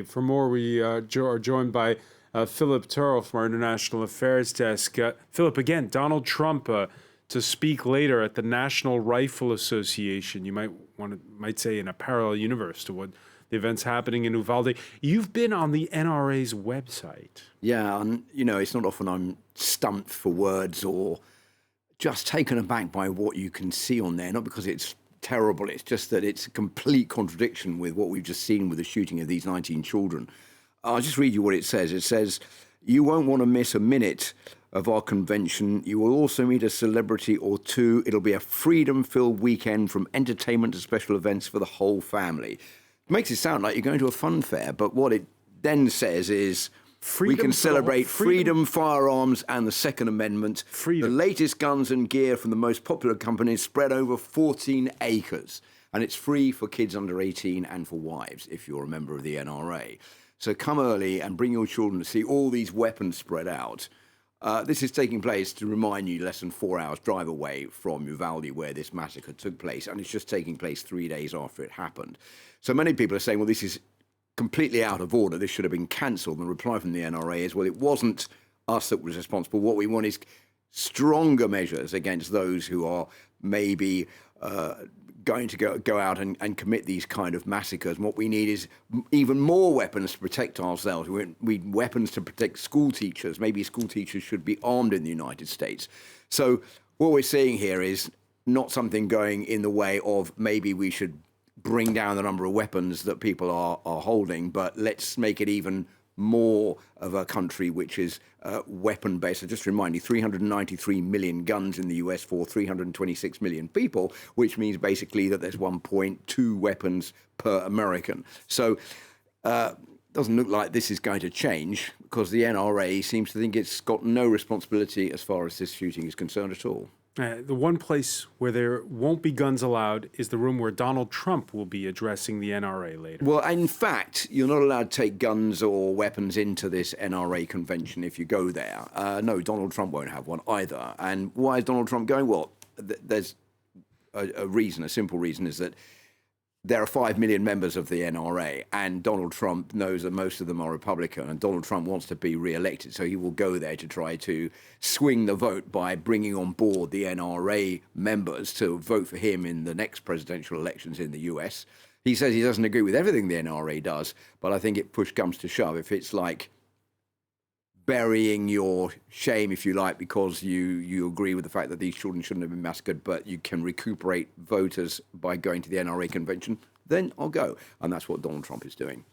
For more, we are joined by Philip Turl from our International Affairs Desk. Philip, again, Donald Trump to speak later at the National Rifle Association. You might say in a parallel universe to what the events happening in Uvalde. You've been on the NRA's website. Yeah, and it's not often I'm stumped for words or just taken aback by what you can see on there. Not because it's terrible, it's just that it's a complete contradiction with what we've just seen with the shooting of these 19 children. I'll just read you what it says. It says, "You won't want to miss a minute of our convention. You will also meet a celebrity or two. It'll be a freedom-filled weekend from entertainment to special events for the whole family." It makes it sound like you're going to a fun fair, but what it then says is we can celebrate freedom, firearms, and the Second Amendment. The latest guns and gear from the most popular companies spread over 14 acres. And it's free for kids under 18 and for wives, if you're a member of the NRA. So come early and bring your children to see all these weapons spread out. This is taking place, to remind you, less than 4 hours drive away from Uvalde, where this massacre took place. And it's just taking place 3 days after it happened. So many people are saying, well, this is completely out of order. This should have been cancelled. And the reply from the NRA is, well, it wasn't us that was responsible. What we want is stronger measures against those who are maybe going to go out and commit these kind of massacres. And what we need is even more weapons to protect ourselves. We need weapons to protect school teachers. Maybe school teachers should be armed in the United States. So what we're seeing here is not something going in the way of maybe we should bring down the number of weapons that people are holding, but let's make it even more of a country which is weapon-based. So just to remind you, 393 million guns in the US for 326 million people, which means basically that there's 1.2 weapons per American. So doesn't look like this is going to change, because the NRA seems to think it's got no responsibility as far as this shooting is concerned at all. The one place where there won't be guns allowed is the room where Donald Trump will be addressing the NRA later. Well, in fact, you're not allowed to take guns or weapons into this NRA convention if you go there. No, Donald Trump won't have one either. And why is Donald Trump going? Well, there's a reason, a simple reason, is that there are 5 million members of the NRA, and Donald Trump knows that most of them are Republican, and Donald Trump wants to be re-elected, so he will go there to try to swing the vote by bringing on board the NRA members to vote for him in the next presidential elections in the US. He says he doesn't agree with everything the NRA does, but I think if push comes to shove, if it's like burying your shame, if you like, because you agree with the fact that these children shouldn't have been massacred, but you can recuperate voters by going to the NRA convention, then I'll go. And that's what Donald Trump is doing.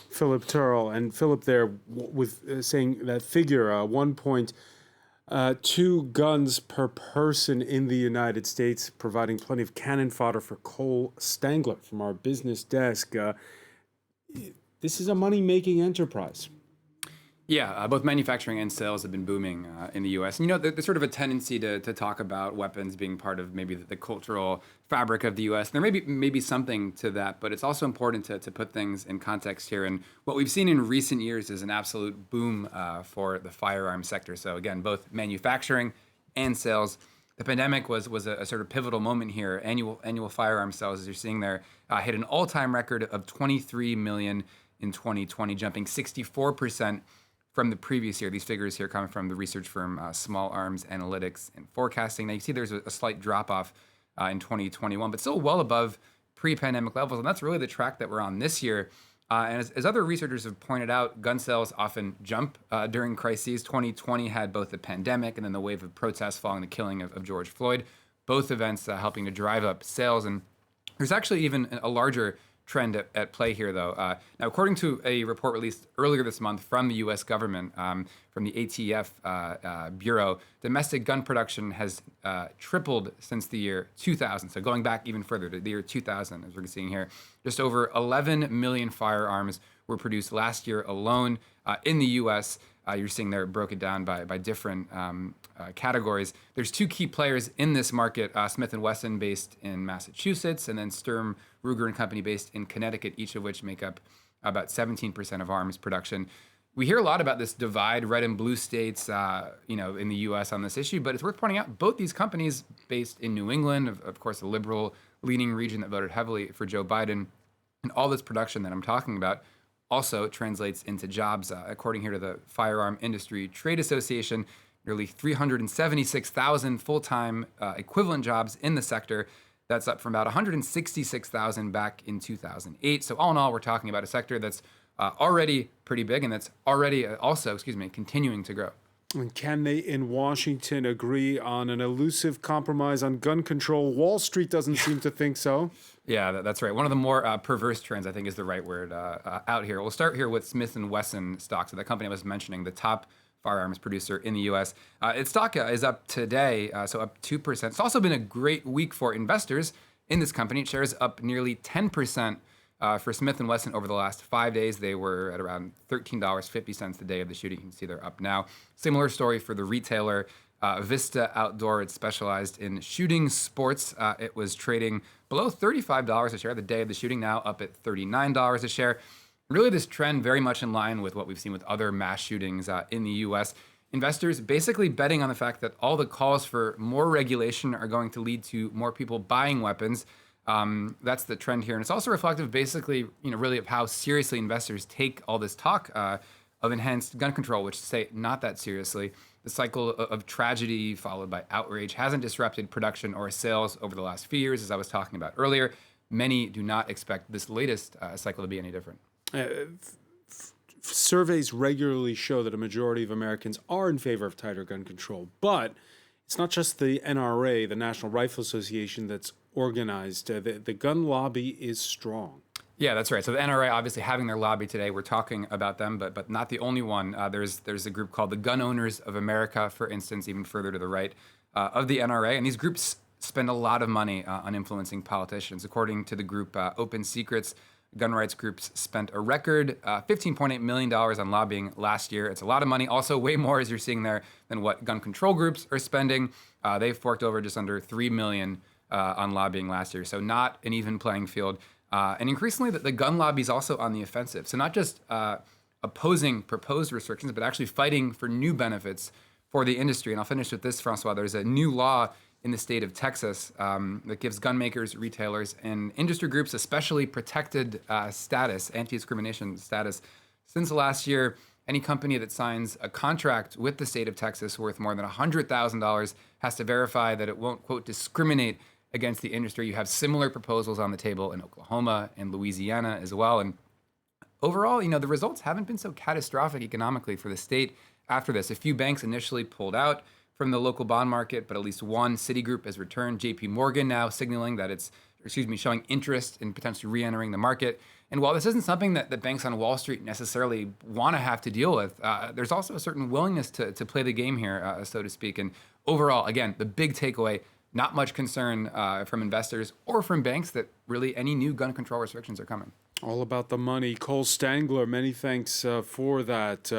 Philip Turl, and Philip there with saying that figure, 1.2 guns per person in the United States, providing plenty of cannon fodder for Cole Stangler from our business desk. This is a money-making enterprise. Yeah, both manufacturing and sales have been booming in the U.S. And, there's sort of a tendency to talk about weapons being part of maybe the cultural fabric of the U.S. And there may be something to that, but it's also important to put things in context here. And what we've seen in recent years is an absolute boom for the firearms sector. So again, both manufacturing and sales. The pandemic was a sort of pivotal moment here. Annual firearms sales, as you're seeing there, hit an all-time record of 23 million in 2020, jumping 64% from the previous year. These figures here coming from the research firm Small Arms Analytics and Forecasting. Now you see there's a slight drop-off in 2021, but still well above pre-pandemic levels. And that's really the track that we're on this year. And as other researchers have pointed out, gun sales often jump during crises. 2020 had both the pandemic and then the wave of protests following the killing of George Floyd, both events helping to drive up sales. And there's actually even a larger trend at play here, though. Now, according to a report released earlier this month from the U.S. government, from the ATF Bureau, domestic gun production has tripled since the year 2000. So going back even further to the year 2000, as we're seeing here, just over 11 million firearms were produced last year alone in the U.S. You're seeing there broken down by different categories. There's two key players in this market, Smith & Wesson based in Massachusetts, and then Sturm, Ruger & Company based in Connecticut, each of which make up about 17% of arms production. We hear a lot about this divide, red and blue states, in the U.S. on this issue, but it's worth pointing out both these companies based in New England, of course, a liberal leaning region that voted heavily for Joe Biden, and all this production that I'm talking about also translates into jobs. According here to the Firearm Industry Trade Association, nearly 376,000 full-time equivalent jobs in the sector. That's up from about 166,000 back in 2008. So all in all, we're talking about a sector that's already pretty big and that's already also, continuing to grow. And can they in Washington agree on an elusive compromise on gun control? Wall Street doesn't seem to think so. Yeah, that's right. One of the more perverse trends, I think, is the right word out here. We'll start here with Smith & Wesson stock. So the company I was mentioning, the top firearms producer in the U.S. Its stock is up today, so up 2%. It's also been a great week for investors in this company. Shares up nearly 10% for Smith & Wesson over the last 5 days. They were at around $13.50 the day of the shooting. You can see they're up now. Similar story for the retailer Vista Outdoor. It's specialized in shooting sports. It was trading below $35 a share the day of the shooting, now up at $39 a share. Really, this trend very much in line with what we've seen with other mass shootings in the U.S. Investors basically betting on the fact that all the calls for more regulation are going to lead to more people buying weapons. That's the trend here. And it's also reflective, basically, really of how seriously investors take all this talk of enhanced gun control, which to say not that seriously. The cycle of tragedy followed by outrage hasn't disrupted production or sales over the last few years, as I was talking about earlier. Many do not expect this latest cycle to be any different. Surveys regularly show that a majority of Americans are in favor of tighter gun control, but it's not just the NRA, the National Rifle Association, that's organized. The gun lobby is strong. Yeah, that's right. So the NRA obviously having their lobby today. We're talking about them, but not the only one. There's a group called the Gun Owners of America, for instance, even further to the right of the NRA. And these groups spend a lot of money on influencing politicians. According to the group Open Secrets, gun rights groups spent a record $15.8 million on lobbying last year. It's a lot of money, also way more, as you're seeing there, than what gun control groups are spending. They forked over just under $3 million on lobbying last year, so not an even playing field. And increasingly, the gun lobby is also on the offensive. So not just opposing proposed restrictions, but actually fighting for new benefits for the industry. And I'll finish with this, Francois. There's a new law in the state of Texas that gives gun makers, retailers, and industry groups especially protected status, anti-discrimination status. Since last year, any company that signs a contract with the state of Texas worth more than $100,000 has to verify that it won't, quote, discriminate against the industry. You have similar proposals on the table in Oklahoma and Louisiana as well. And overall, the results haven't been so catastrophic economically for the state after this. A few banks initially pulled out from the local bond market, but at least one, Citigroup, has returned. JP Morgan now signaling that it's, showing interest in potentially re-entering the market. And while this isn't something that banks on Wall Street necessarily want to have to deal with, there's also a certain willingness to play the game here, so to speak. And overall, again, the big takeaway, not much concern from investors or from banks that really any new gun control restrictions are coming. All about the money. Cole Stangler, many thanks for that.